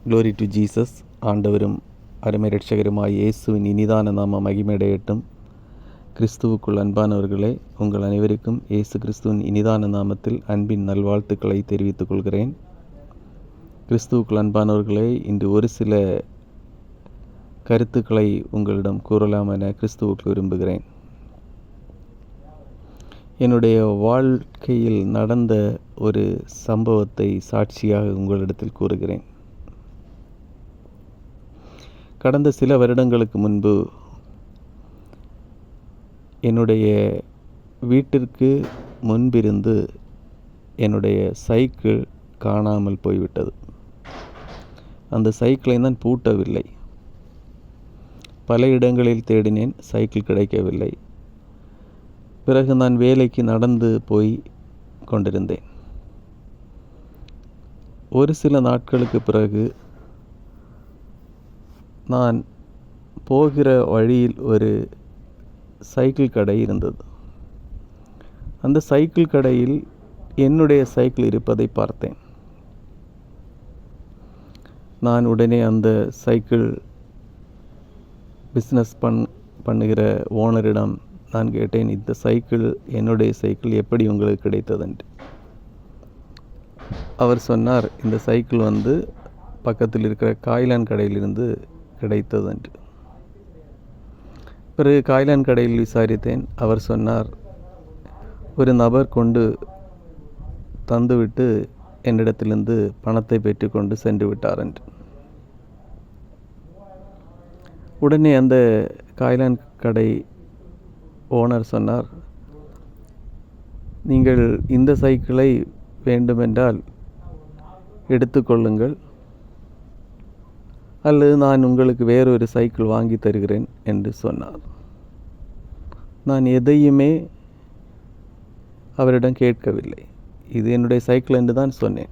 Glory to Jesus. ஆண்டவரும் அருமை இரட்சகருமாய் இயேசுவின் இனிதான நாம மகிமையடையட்டும். கிறிஸ்துவுக்குள் அன்பானவர்களே, உங்கள் அனைவருக்கும் இயேசு கிறிஸ்துவின் இனிதான நாமத்தில் அன்பின் நல்வாழ்த்துக்களை தெரிவித்துக் கொள்கிறேன். கிறிஸ்துவுக்குள் அன்பானவர்களே, இன்று ஒரு சில கருத்துக்களை உங்களிடம் கூறலாம் என கிறிஸ்துவுக்குள் விரும்புகிறேன். என்னுடைய வாழ்க்கையில் நடந்த ஒரு சம்பவத்தை சாட்சியாக உங்களிடத்தில் கூறுகிறேன். கடந்த சில வருடங்களுக்கு முன்பு என்னுடைய வீட்டிற்கு முன்பிருந்து என்னுடைய சைக்கிள் காணாமல் போய்விட்டது. அந்த சைக்கிளை நான் பூட்டவில்லை. பல இடங்களில் தேடினேன், சைக்கிள் கிடைக்கவில்லை. பிறகு நான் வேலைக்கு நடந்து போய் கொண்டிருந்தேன். ஒரு சில நாட்களுக்கு பிறகு நான் போகிற வழியில் ஒரு சைக்கிள் கடை இருந்தது. அந்த சைக்கிள் கடையில் என்னுடைய சைக்கிள் இருப்பதை பார்த்தேன். நான் உடனே அந்த சைக்கிள் பிஸ்னஸ் பண்ணுகிற ஓனரிடம் நான் கேட்டேன், இந்த சைக்கிள் என்னுடைய சைக்கிள் எப்படி உங்களுக்கு கிடைத்ததுன்ட்டு. அவர் சொன்னார், இந்த சைக்கிள் பக்கத்தில் இருக்கிற காய்லான் கடையிலிருந்து கிடைத்ததுன்ட்டு. பிறகு காய்லான் கடையில் விசாரித்தேன். அவர் சொன்னார், ஒரு நபர் கொண்டு தந்துவிட்டு என்னிடத்திலிருந்து பணத்தை பெற்றுக்கொண்டு சென்று விட்டார் என்று. உடனே அந்த காய்லான் கடை ஓனர் சொன்னார், நீங்கள் இந்த சைக்கிளை வேண்டுமென்றால் எடுத்துக்கொள்ளுங்கள், அல்லது நான் உங்களுக்கு வேறொரு சைக்கிள் வாங்கி தருகிறேன் என்று சொன்னார். நான் எதையுமே அவரிடம் கேட்கவில்லை. இது என்னுடைய சைக்கிள் என்று தான் சொன்னேன்.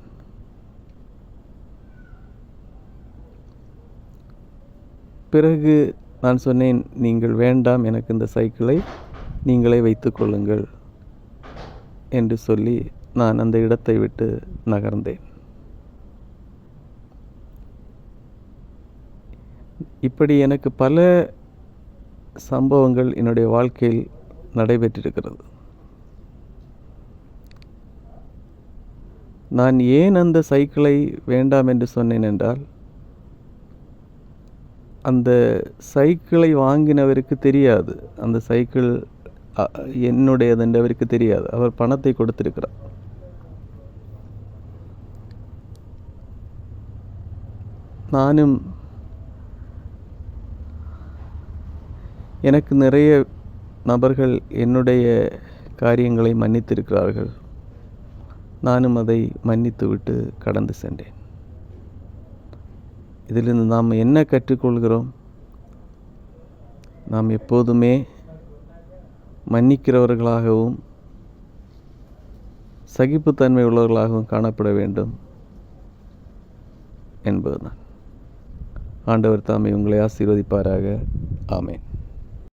பிறகு நான் சொன்னேன், நீங்கள் வேண்டாம், எனக்கு இந்த சைக்கிளை நீங்களே வைத்துக் கொள்ளுங்கள் என்று சொல்லி நான் அந்த இடத்தை விட்டு நகர்ந்தேன். இப்படி எனக்கு பல சம்பவங்கள் என்னுடைய வாழ்க்கையில் நடைபெற்றிருக்கிறது. நான் ஏன் அந்த சைக்கிளை வேண்டாம் என்று சொன்னேன் என்றால், அந்த சைக்கிளை வாங்கினவருக்கு தெரியாது, அந்த சைக்கிள் என்னுடையது என்று அவருக்கு தெரியாது. அவர் பணத்தை கொடுத்திருக்கிறார். நானும் எனக்கு நிறைய நபர்கள் என்னுடைய காரியங்களை மன்னித்திருக்கிறார்கள். நானும் அதை மன்னித்து விட்டு கடந்து சென்றேன். இதிலிருந்து நாம் என்ன கற்றுக்கொள்கிறோம்? நாம் எப்போதுமே மன்னிக்கிறவர்களாகவும் சகிப்புத்தன்மை உள்ளவர்களாகவும் காணப்பட வேண்டும் என்பதுதான். ஆண்டவர் தாமே உங்களை ஆசீர்வதிப்பாராக. ஆமென்.